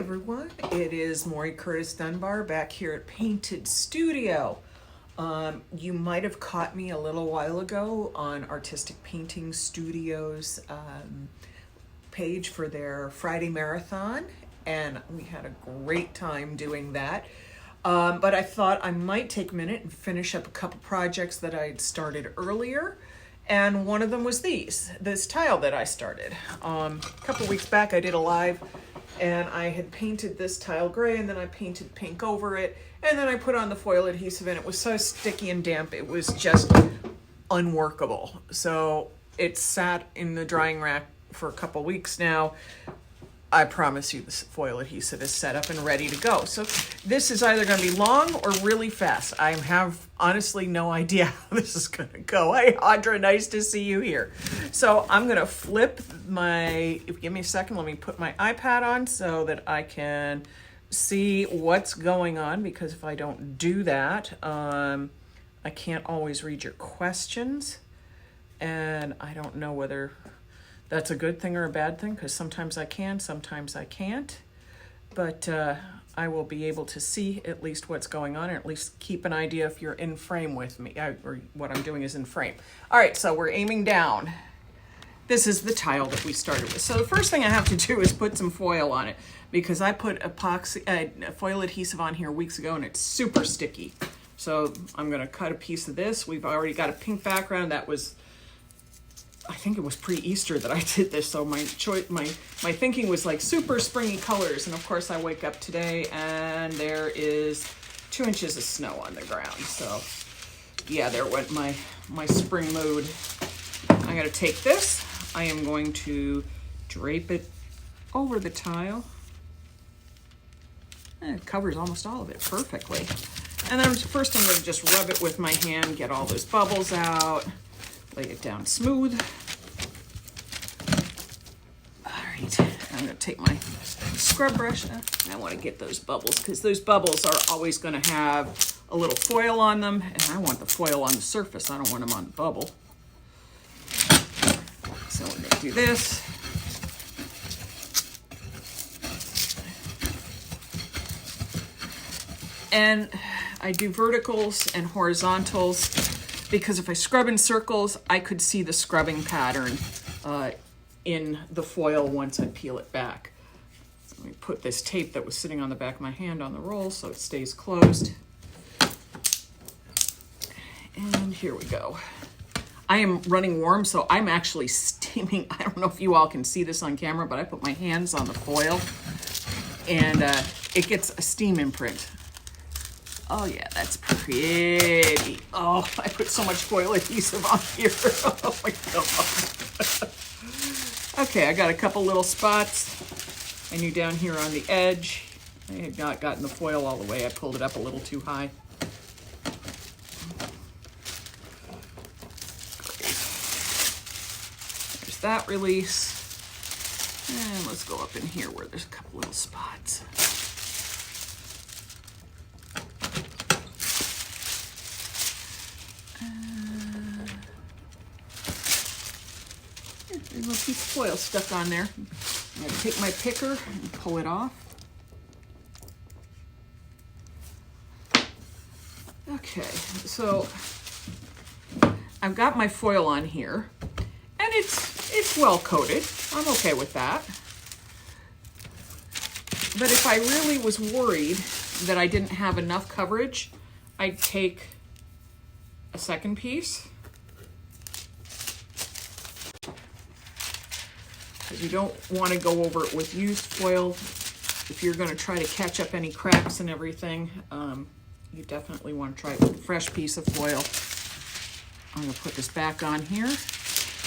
everyone, it is Maury Curtis Dunbar back here at Painted Studio. You might have caught me a little while ago on Artistic Painting Studios page for their Friday marathon, and we had a great time doing that. But I thought I might take a minute and finish up a couple projects that I'd started earlier. And one of them was this tile that I started. A couple weeks back I did a live and I had painted this tile gray and then I painted pink over it and then I put on the foil adhesive and it was so sticky and damp it was just unworkable. So it sat in the drying rack for a couple weeks now. I promise you this foil adhesive is set up and ready to go. So this is either going to be long or really fast. I have honestly no idea how this is going to go. Hey, Audra, nice to see you here. So I'm going to flip give me a second, let me put my iPad on so that I can see what's going on, because if I don't do that, I can't always read your questions. And I don't know whether that's a good thing or a bad thing, because sometimes I can, sometimes I can't. But I will be able to see at least what's going on, or at least keep an idea if you're in frame with me, or what I'm doing is in frame. All right, so we're aiming down. This is the tile that we started with. So the first thing I have to do is put some foil on it, because I put epoxy, foil adhesive on here weeks ago, and it's super sticky. So I'm gonna cut a piece of this. We've already got a pink background. That was, I think it was pre-Easter that I did this, so my thinking was like super springy colors, and of course I wake up today and there is 2 inches of snow on the ground. So yeah, there went my spring mood. I'm gonna take this, I am going to drape it over the tile. And it covers almost all of it perfectly. And then first I'm gonna just rub it with my hand, get all those bubbles out. Lay it down smooth. All right, I'm gonna take my scrub brush. I wanna get those bubbles, because those bubbles are always gonna have a little foil on them, and I want the foil on the surface. I don't want them on the bubble. So we're gonna do this. And I do verticals and horizontals, because if I scrub in circles, I could see the scrubbing pattern in the foil once I peel it back. Let me put this tape that was sitting on the back of my hand on the roll so it stays closed. And here we go. I am running warm, so I'm actually steaming. I don't know if you all can see this on camera, but I put my hands on the foil and it gets a steam imprint. Oh yeah, that's pretty. Oh, I put so much foil adhesive on here. Oh my God. Okay, I got a couple little spots. I knew down here on the edge, I had not gotten the foil all the way. I pulled it up a little too high. Great. There's that release. And let's go up in here where there's a couple little spots. There's a little piece of foil stuck on there. I'm going to take my picker and pull it off. Okay, so I've got my foil on here, and it's well coated. I'm okay with that. But if I really was worried that I didn't have enough coverage, I'd take a second piece. You don't want to go over it with used foil. If you're going to try to catch up any cracks and everything, you definitely want to try it with a fresh piece of foil. I'm going to put this back on here.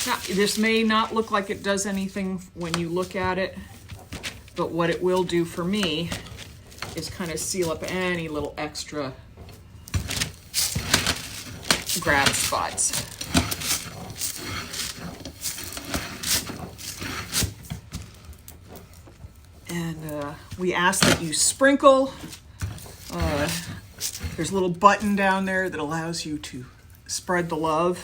Now, this may not look like it does anything when you look at it, but what it will do for me is kind of seal up any little extra grab spots. And we ask that you sprinkle. There's a little button down there that allows you to spread the love.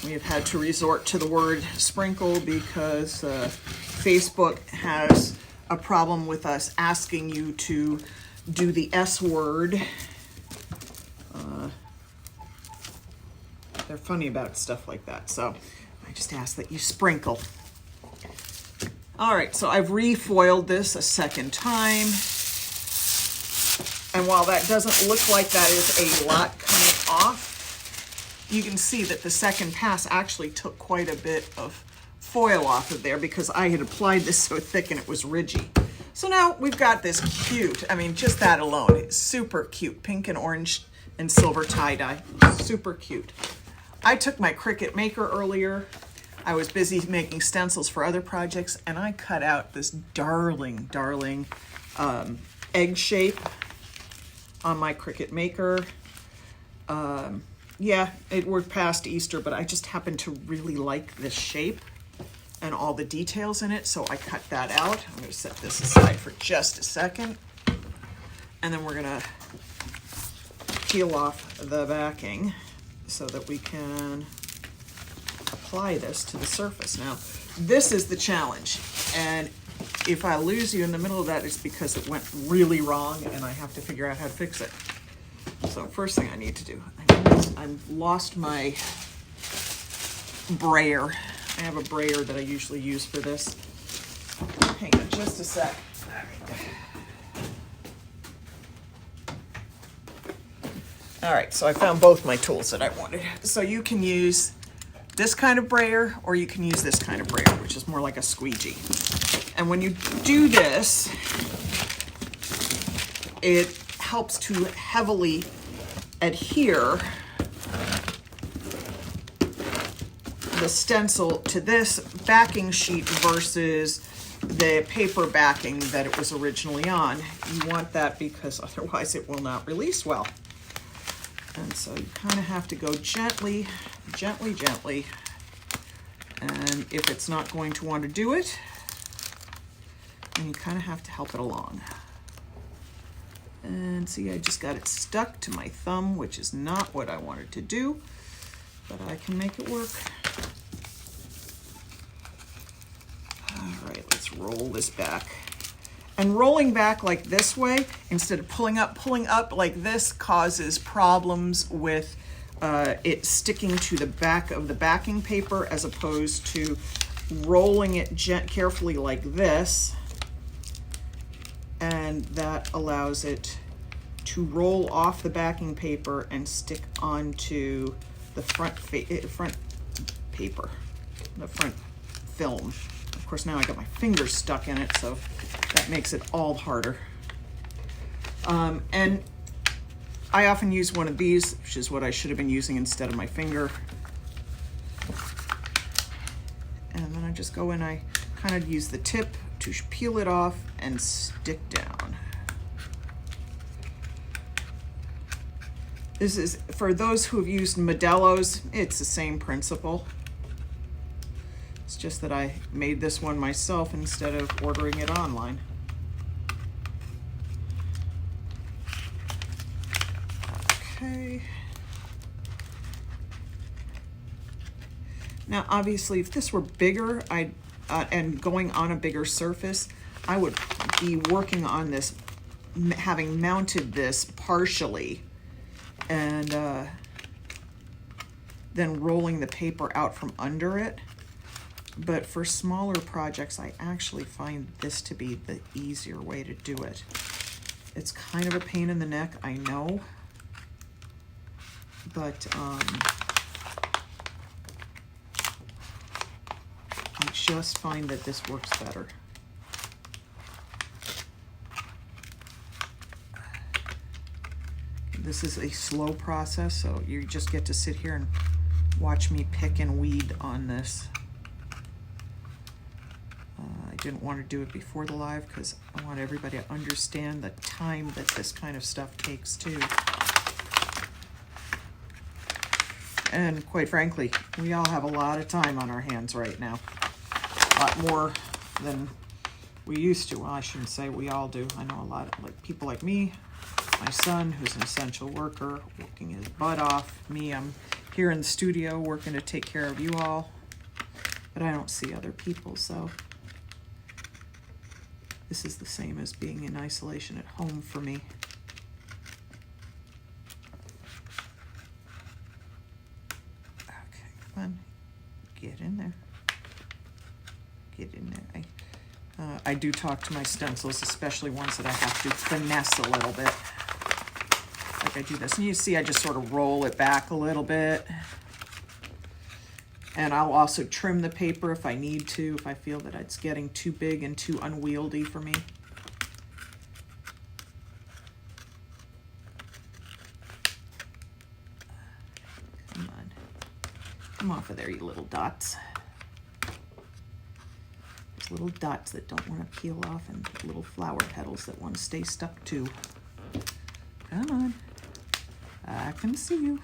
We have had to resort to the word sprinkle because Facebook has a problem with us asking you to do the S word. They're funny about stuff like that, so I just ask that you sprinkle. All right, so I've refoiled this a second time. And while that doesn't look like that is a lot coming off, you can see that the second pass actually took quite a bit of foil off of there because I had applied this so thick and it was ridgy. So now we've got this cute, I mean, just that alone is super cute. Pink and orange and silver tie-dye, super cute. I took my Cricut Maker earlier. I was busy making stencils for other projects, and I cut out this darling egg shape on my Cricut Maker. Yeah, it worked past Easter, but I just happened to really like this shape and all the details in it, so I cut that out. I'm going to set this aside for just a second, and then we're going to peel off the backing so that we can apply this to the surface. Now, this is the challenge, and if I lose you in the middle of that, it's because it went really wrong and I have to figure out how to fix it. So first thing I need to do, I've lost my brayer. I have a brayer that I usually use for this. Hang on just a sec. All right, so I found both my tools that I wanted. So you can use this kind of brayer or you can use this kind of brayer, which is more like a squeegee. And when you do this, it helps to heavily adhere the stencil to this backing sheet versus the paper backing that it was originally on. You want that because otherwise it will not release well. And so you kind of have to go gently, gently, gently. And if it's not going to want to do it, then you kind of have to help it along. And see, I just got it stuck to my thumb, which is not what I wanted to do, but I can make it work. All right, let's roll this back. And rolling back like this way, instead of pulling up like this causes problems with it sticking to the back of the backing paper as opposed to rolling it carefully like this. And that allows it to roll off the backing paper and stick onto the front paper, the front film. Of course, now I got my fingers stuck in it, so that makes it all harder. And I often use one of these, which is what I should have been using instead of my finger. And then I just go in, I kind of use the tip to peel it off and stick down. This is, for those who have used Modelo's, it's the same principle. It's just that I made this one myself instead of ordering it online. Okay. Now, obviously, if this were bigger, and going on a bigger surface, I would be working on this, having mounted this partially, and then rolling the paper out from under it. But for smaller projects, I actually find this to be the easier way to do it. It's kind of a pain in the neck, I know, but I just find that this works better. This is a slow process, so you just get to sit here and watch me pick and weed on this. I didn't want to do it before the live because I want everybody to understand the time that this kind of stuff takes too. And quite frankly, we all have a lot of time on our hands right now. A lot more than we used to. Well, I shouldn't say we all do. I know a lot of people like me, my son who's an essential worker, working his butt off. Me, I'm here in the studio working to take care of you all, but I don't see other people, so. This is the same as being in isolation at home for me. Okay, come on, get in there. Get in there. I do talk to my stencils, especially ones that I have to finesse a little bit. Like I do this, and you see I just sort of roll it back a little bit. And I'll also trim the paper if I need to, if I feel that it's getting too big and too unwieldy for me. Come on. Come off of there, you little dots. There's little dots that don't want to peel off and little flower petals that want to stay stuck to. Come on. I can see you.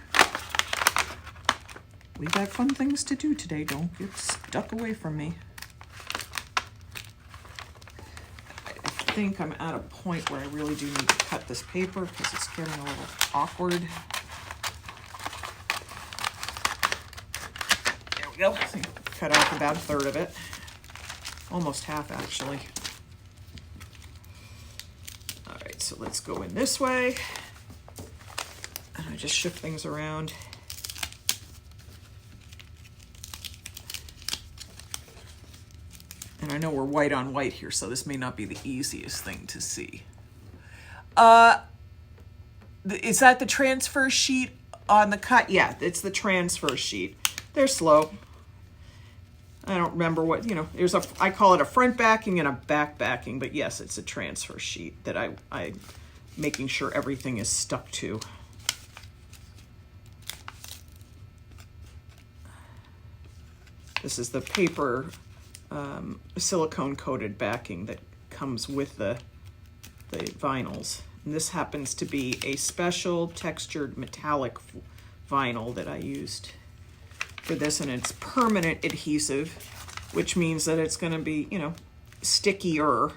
We got fun things to do today. Don't get stuck away from me. I think I'm at a point where I really do need to cut this paper because it's getting a little awkward. There we go. Cut off about a third of it. Almost half, actually. All right, so let's go in this way. And I just shift things around. And I know we're white on white here, so this may not be the easiest thing to see. Is that the transfer sheet on the cut? Yeah, it's the transfer sheet. They're slow. I don't remember what, there's I call it a front backing and a back backing, but yes, it's a transfer sheet that I'm making sure everything is stuck to. This is the paper silicone coated backing that comes with the vinyls. And this happens to be a special textured metallic vinyl that I used for this, and it's permanent adhesive, which means that it's going to be, stickier,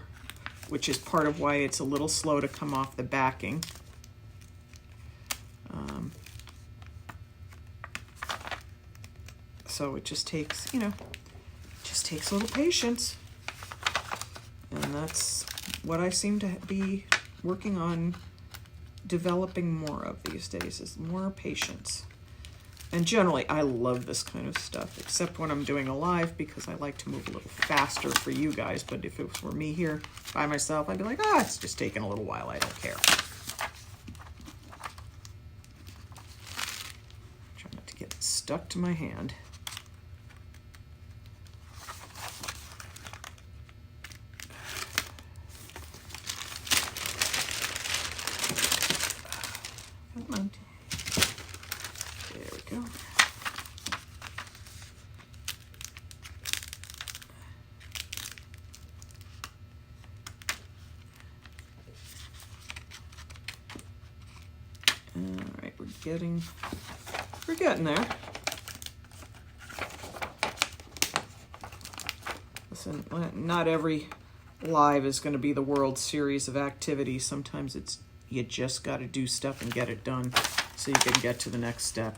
which is part of why it's a little slow to come off the backing. So it just takes, takes a little patience. And that's what I seem to be working on developing more of these days, is more patience. And generally, I love this kind of stuff, except when I'm doing a live, because I like to move a little faster for you guys. But if it were me here by myself, I'd be like, it's just taking a little while. I don't care. Try not to get stuck to my hand. Come on. There we go. All right, we're getting there. Listen, not every live is going to be the World Series of activities. Sometimes you just got to do stuff and get it done so you can get to the next step.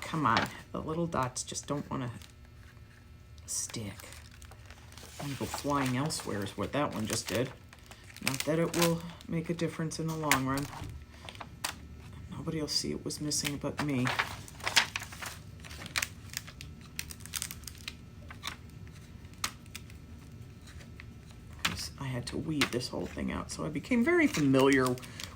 Come on, the little dots just don't want to stick. I'm go flying elsewhere is what that one just did. Not that it will make a difference in the long run. Nobody will see it was missing but me. I had to weed this whole thing out, so I became very familiar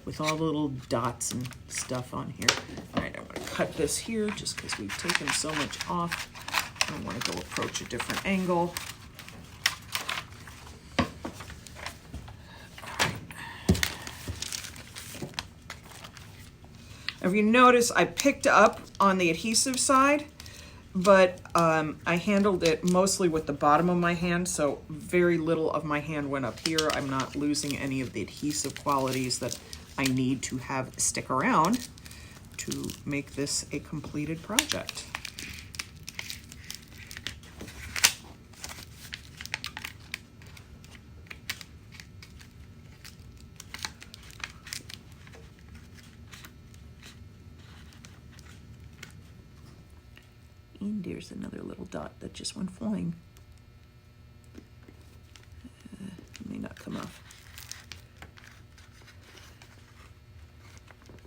with all the little dots and stuff on here. All right, I'm going to cut this here just because we've taken so much off. I want to go approach a different angle. If you notice, I picked up on the adhesive side, but I handled it mostly with the bottom of my hand, so very little of my hand went up here. I'm not losing any of the adhesive qualities that I need to have stick around to make this a completed project. And there's another little dot that just went flying. It may not come off.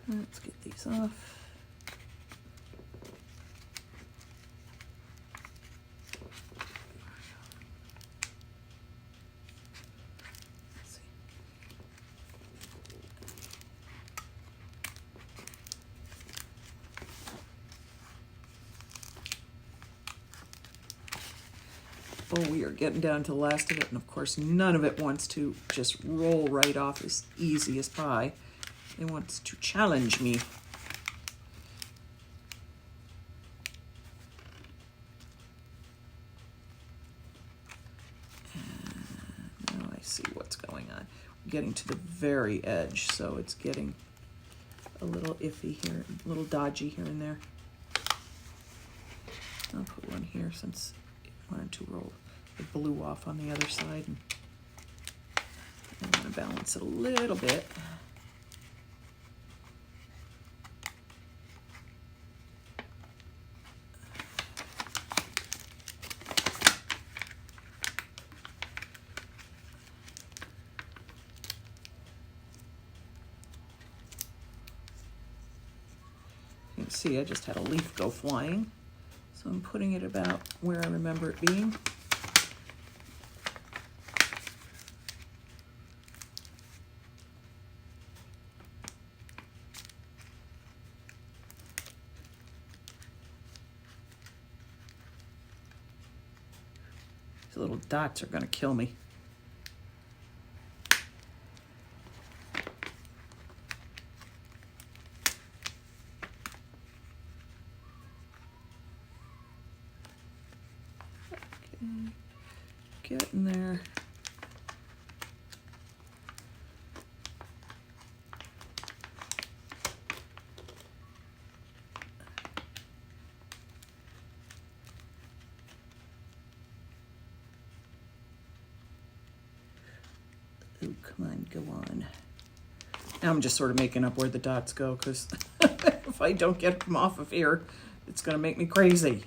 Let's get these off. Oh, we are getting down to the last of it, and of course none of it wants to just roll right off as easy as pie. It wants to challenge me. And now I see what's going on. We're getting to the very edge, so it's getting a little iffy here, a little dodgy here and there. I'll put one here since it wanted to roll the blue off on the other side. And I'm going to balance it a little bit. You can see I just had a leaf go flying. So I'm putting it about where I remember it being. These little dots are going to kill me. Getting there. Oh, come on, go on. Now I'm just sort of making up where the dots go, because if I don't get them off of here, it's going to make me crazy.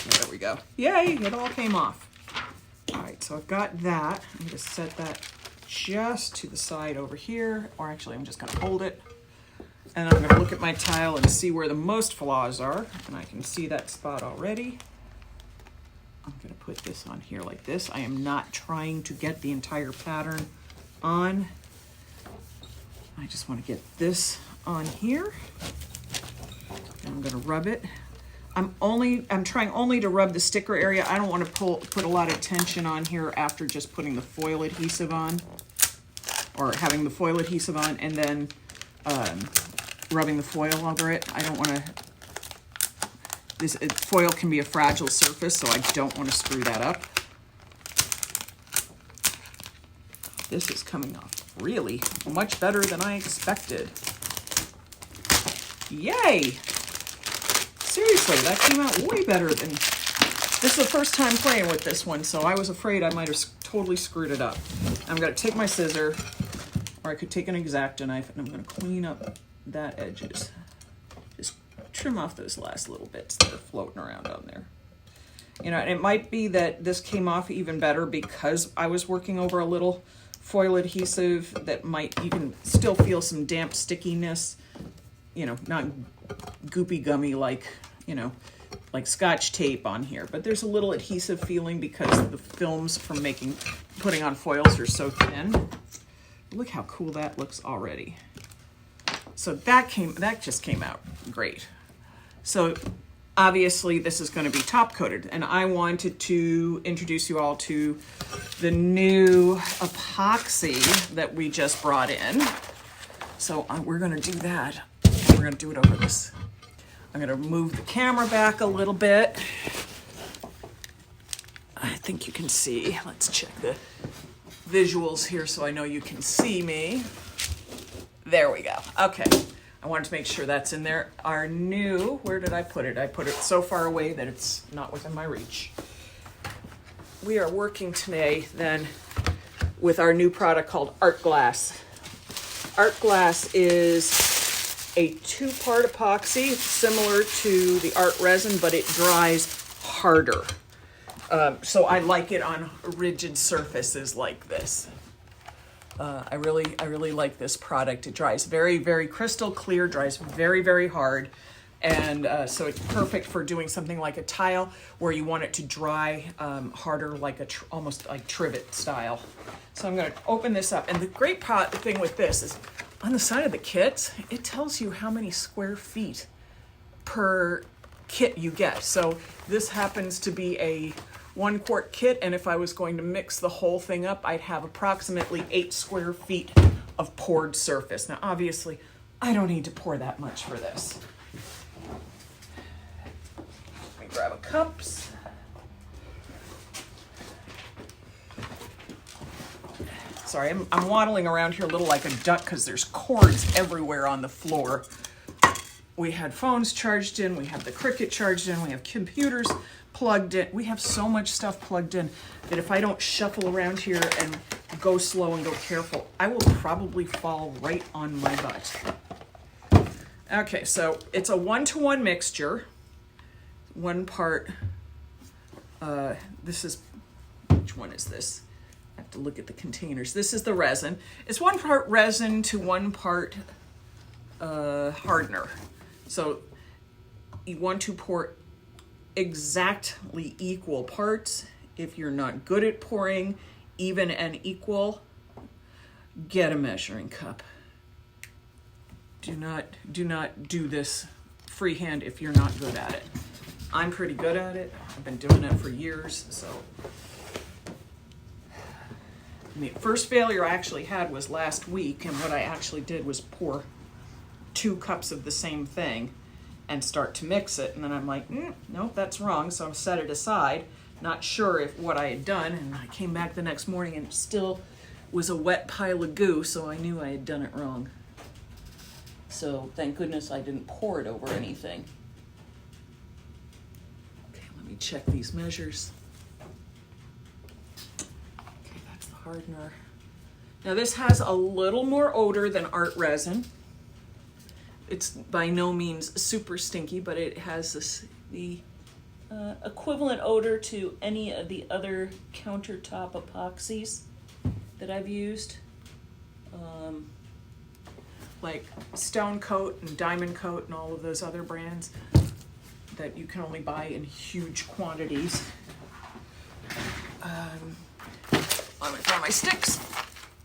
There we go. Yay, it all came off. All right, so I've got that. I'm going to set that just to the side over here, or actually I'm just going to hold it. And I'm going to look at my tile and see where the most flaws are, and I can see that spot already. I'm going to put this on here like this. I am not trying to get the entire pattern on. I just want to get this on here. And I'm going to rub it. I'm trying only to rub the sticker area. I don't want to put a lot of tension on here after just putting the foil adhesive on, or having the foil adhesive on and then rubbing the foil over it. I don't want to, this foil can be a fragile surface, so I don't want to screw that up. This is coming off really much better than I expected. Yay! Seriously, that came out way better than... This is the first time playing with this one, so I was afraid I might have totally screwed it up. I'm going to take my scissor, or I could take an X-Acto knife, and I'm going to clean up that edges. Just trim off those last little bits that are floating around on there. You know, and it might be that this came off even better because I was working over a little foil adhesive that might even still feel some damp stickiness. You know, not goopy gummy like, you know, like Scotch tape on here, but there's a little adhesive feeling because the films from putting on foils are so thin. Look how cool that looks already. So that just came out great. So obviously this is going to be top coated, and I wanted to introduce you all to the new epoxy that we just brought in. So we're going to do that. We're going to do it over this. I'm going to move the camera back a little bit. I think you can see. Let's check the visuals here so I know you can see me. There we go. Okay. I wanted to make sure that's in there. Our new, where did I put it? I put it so far away that it's not within my reach. We are working today then with our new product called Art Glass. Art Glass is a 2-part epoxy, similar to the art resin, but it dries harder. So I like it on rigid surfaces like this. I really like this product. It dries very, very crystal clear, dries very, very hard. And so it's perfect for doing something like a tile where you want it to dry harder, like almost like trivet style. So I'm going to open this up. And the great thing with this is on the side of the kits, it tells you how many square feet per kit you get. So this happens to be a 1-quart kit, and if I was going to mix the whole thing up, I'd have approximately 8 square feet of poured surface. Now, obviously, I don't need to pour that much for this. Let me grab a cups. Sorry, I'm waddling around here a little like a duck because there's cords everywhere on the floor. We had phones charged in, we have the Cricut charged in, we have computers plugged in. We have so much stuff plugged in that if I don't shuffle around here and go slow and go careful, I will probably fall right on my butt. Okay, so it's a 1-to-1 mixture. 1 part, this is, which one is this? I have to look at the containers. This is the resin. It's 1 part resin to 1 part hardener. So you want to pour exactly equal parts. If you're not good at pouring even and equal, get a measuring cup. Do not do this freehand if you're not good at it. I'm pretty good at it. I've been doing it for years, so. The first failure I actually had was last week, and what I actually did was pour 2 cups of the same thing and start to mix it, and then I'm like, nope, that's wrong, so I set it aside, not sure if what I had done, and I came back the next morning and it still was a wet pile of goo, so I knew I had done it wrong. So thank goodness I didn't pour it over anything. Okay, let me check these measures. Okay, that's the hardener. Now this has a little more odor than art resin. It's by no means super stinky, but it has the equivalent odor to any of the other countertop epoxies that I've used. Like Stone Coat and Diamond Coat and all of those other brands that you can only buy in huge quantities. I'm gonna find my sticks,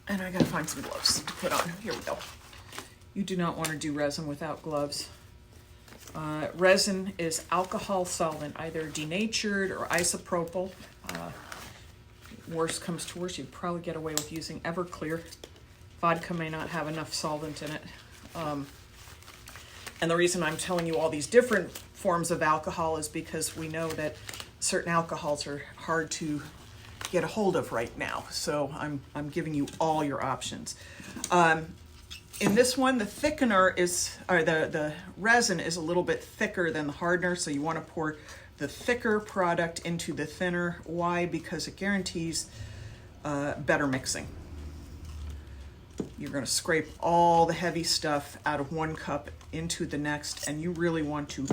and I gotta find some gloves to put on. Here we go. You do not want to do resin without gloves. Resin is alcohol solvent, either denatured or isopropyl. Worst comes to worst, you'd probably get away with using Everclear. Vodka may not have enough solvent in it. And the reason I'm telling you all these different forms of alcohol is because we know that certain alcohols are hard to get a hold of right now. So I'm giving you all your options. In this one, the thickener is, or the resin is a little bit thicker than the hardener, so you want to pour the thicker product into the thinner. Why? Because it guarantees better mixing. You're going to scrape all the heavy stuff out of 1 cup into the next, and you really want to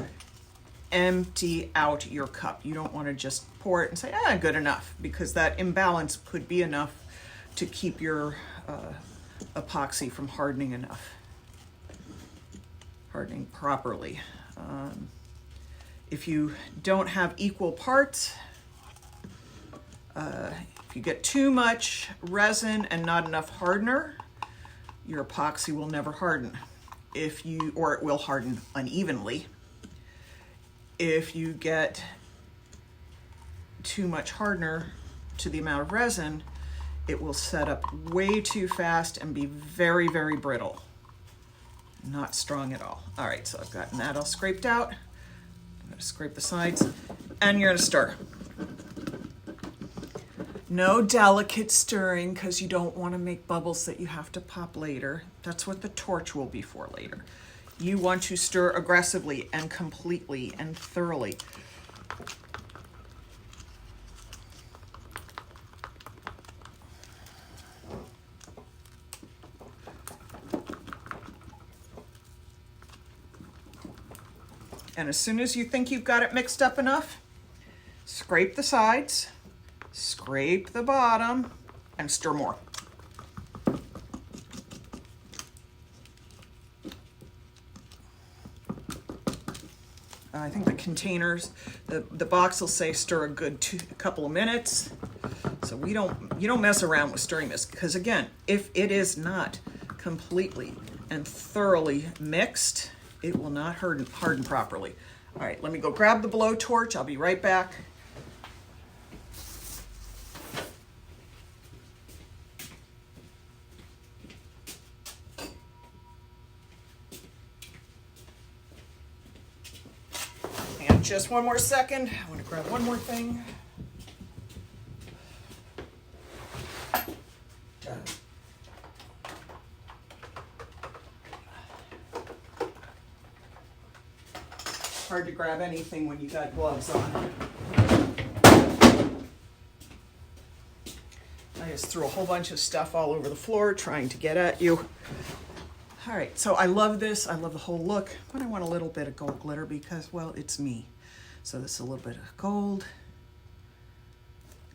empty out your cup. You don't want to just pour it and say, good enough, because that imbalance could be enough to keep your epoxy from hardening properly. If you don't have equal parts, if you get too much resin and not enough hardener, your epoxy will never harden. Or it will harden unevenly. If you get too much hardener to the amount of resin, it will set up way too fast and be very, very brittle. Not strong at all. All right, so I've gotten that all scraped out. I'm gonna scrape the sides, and you're gonna stir. No delicate stirring, because you don't want to make bubbles that you have to pop later. That's what the torch will be for later. You want to stir aggressively and completely and thoroughly. And as soon as you think you've got it mixed up enough, scrape the sides, scrape the bottom, and stir more. I think the containers, the box will say stir a good couple of minutes. So you don't mess around with stirring this, because again, if it is not completely and thoroughly mixed, it will not harden properly. All right, let me go grab the blowtorch. I'll be right back. And just one more second. I want to grab one more thing. Hard to grab anything when you got gloves on. I just threw a whole bunch of stuff all over the floor trying to get at you. All right, so I love this. I love the whole look, but I want a little bit of gold glitter because, well, it's me. So this is a little bit of gold.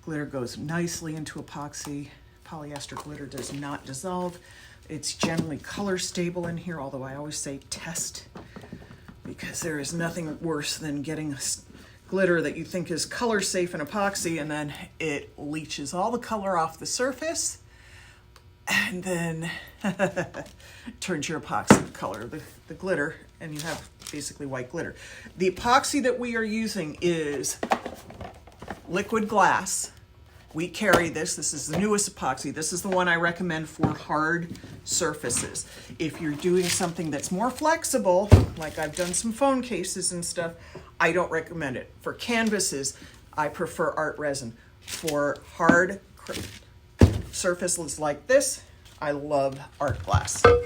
Glitter goes nicely into epoxy. Polyester glitter does not dissolve. It's generally color stable in here, although I always say test, because there is nothing worse than getting glitter that you think is color safe in epoxy and then it leaches all the color off the surface and then turns your epoxy color, the glitter, and you have basically white glitter. The epoxy that we are using is liquid glass. We carry this. This is the newest epoxy. This is the one I recommend for hard surfaces. If you're doing something that's more flexible, like I've done some phone cases and stuff, I don't recommend it. For canvases, I prefer art resin. For hard surfaces like this, I love art glass. All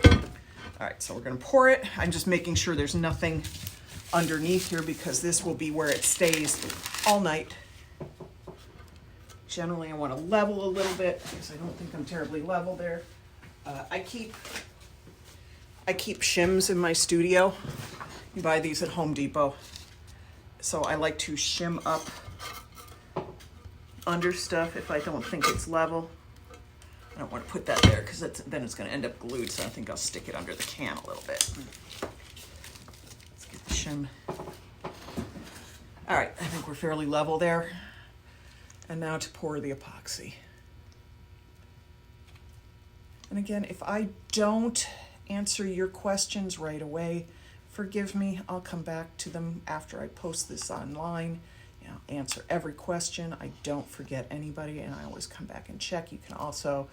right, so we're gonna pour it. I'm just making sure there's nothing underneath here because this will be where it stays all night. Generally, I want to level a little bit because I don't think I'm terribly level there. I keep shims in my studio. You buy these at Home Depot. So I like to shim up under stuff if I don't think it's level. I don't want to put that there because then it's going to end up glued, so I think I'll stick it under the can a little bit. Let's get the shim. All right, I think we're fairly level there. And now to pour the epoxy. And again, if I don't answer your questions right away, forgive me. I'll come back to them after I post this online. I'll answer every question. I don't forget anybody, and I always come back and check. You can also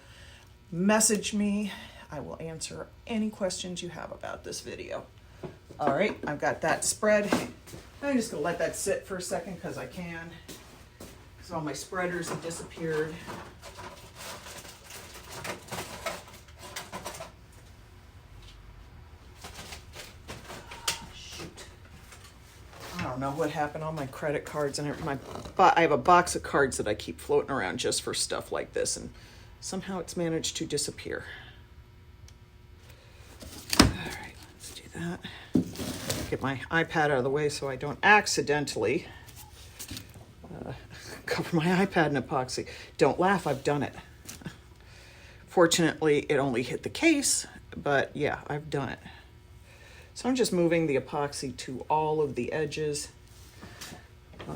message me. I will answer any questions you have about this video. All right, I've got that spread. I'm just gonna let that sit for a second because I can. So all my spreaders have disappeared. Shoot. I don't know what happened. All my credit cards and I have a box of cards that I keep floating around just for stuff like this, and somehow it's managed to disappear. All right, let's do that. Get my iPad out of the way so I don't accidentally cover my iPad in epoxy. Don't laugh, I've done it. Fortunately, it only hit the case, but yeah, I've done it. So I'm just moving the epoxy to all of the edges. I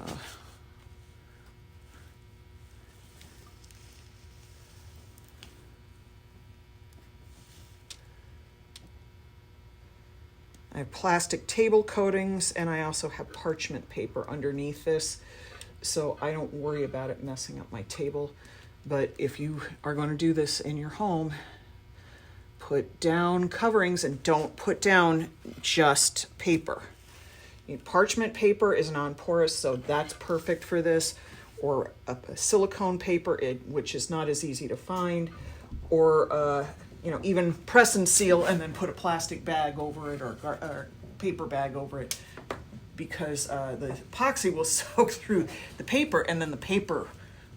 have plastic table coatings, and I also have parchment paper underneath this, so I don't worry about it messing up my table. But if you are going to do this in your home, put down coverings and don't put down just paper. Parchment paper is non-porous, so that's perfect for this, or a silicone paper, which is not as easy to find, or even press and seal and then put a plastic bag over it or paper bag over it, because the epoxy will soak through the paper and then the paper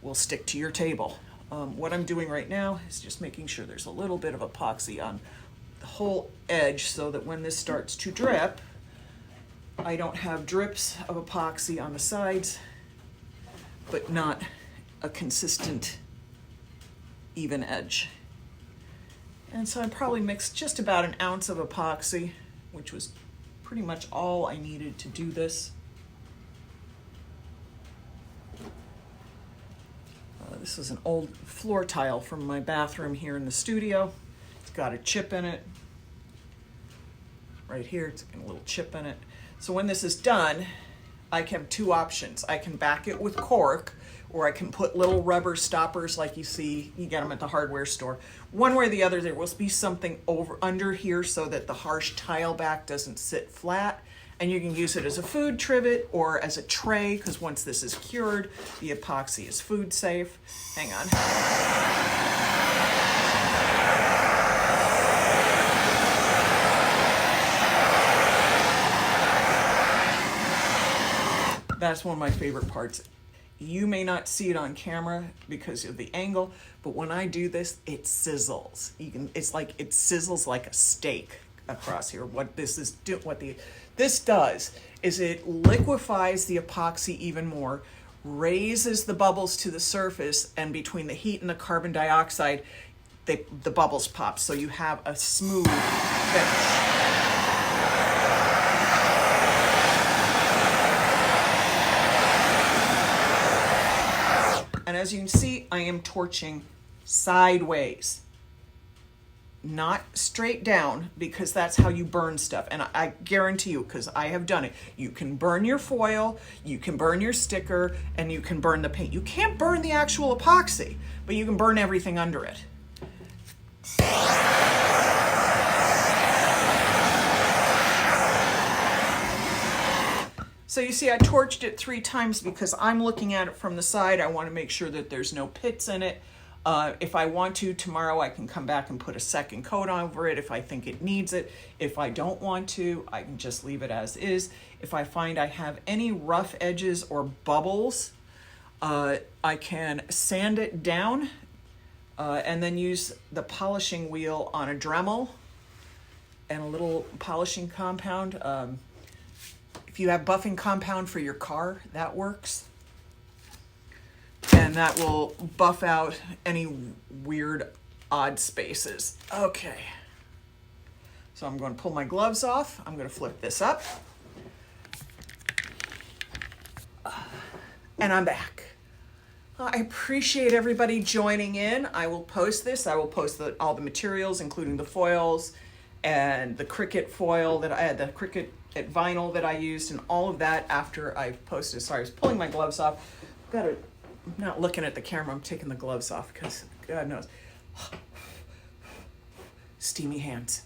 will stick to your table. What I'm doing right now is just making sure there's a little bit of epoxy on the whole edge so that when this starts to drip, I don't have drips of epoxy on the sides, but not a consistent, even edge. And so I probably mixed just about an ounce of epoxy, which was pretty much all I needed to do this. This is an old floor tile from my bathroom here in the studio. It's got a chip in it. Right here, it's got a little chip in it. So when this is done, I can have two options. I can back it with cork, or I can put little rubber stoppers like you see, you get them at the hardware store. One way or the other, there will be something under here so that the harsh tile back doesn't sit flat. And you can use it as a food trivet or as a tray, because once this is cured, the epoxy is food safe. Hang on. That's one of my favorite parts. You may not see it on camera because of the angle, but when I do this, it sizzles. It's like it sizzles like a steak across here. What this does is it liquefies the epoxy even more, raises the bubbles to the surface, and between the heat and the carbon dioxide, the bubbles pop, so you have a smooth finish. And as you can see, I am torching sideways, not straight down, because that's how you burn stuff. And I guarantee you, because I have done it, you can burn your foil, you can burn your sticker, and you can burn the paint. You can't burn the actual epoxy, but you can burn everything under it. So you see I torched it 3 times because I'm looking at it from the side. I want to make sure that there's no pits in it. If I want to, tomorrow I can come back and put a second coat over it if I think it needs it. If I don't want to, I can just leave it as is. If I find I have any rough edges or bubbles, I can sand it down and then use the polishing wheel on a Dremel and a little polishing compound. If you have buffing compound for your car, that works. And that will buff out any weird, odd spaces. Okay. So I'm going to pull my gloves off. I'm going to flip this up. And I'm back. I appreciate everybody joining in. I will post this. I will post all the materials, including the foils and the Cricut foil that I had, the Cricut vinyl that I used, and all of that after I've posted. Sorry, I was pulling my gloves off. I'm not looking at the camera. I'm taking the gloves off because God knows. Steamy hands.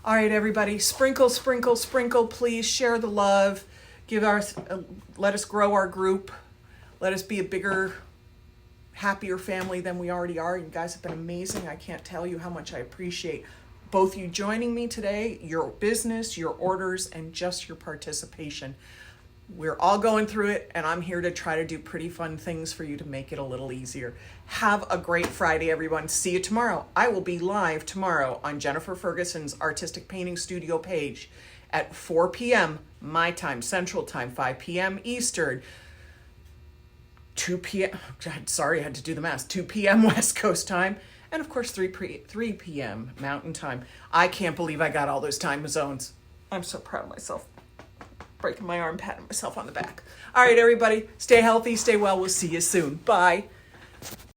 All right, everybody, sprinkle, sprinkle, sprinkle. Please share the love. Let us grow our group. Let us be a bigger, happier family than we already are. You guys have been amazing. I can't tell you how much I appreciate both you joining me today, your business, your orders, and just your participation. We're all going through it, and I'm here to try to do pretty fun things for you to make it a little easier. Have a great Friday, everyone. See you tomorrow. I will be live tomorrow on Jennifer Ferguson's Artistic Painting Studio page at 4 p.m. my time, Central Time, 5 p.m. Eastern, 2 p.m. Sorry, I had to do the math. 2 p.m. West Coast time. And of course, 3 p.m. Mountain Time. I can't believe I got all those time zones. I'm so proud of myself. Breaking my arm, patting myself on the back. All right, everybody, stay healthy, stay well. We'll see you soon. Bye.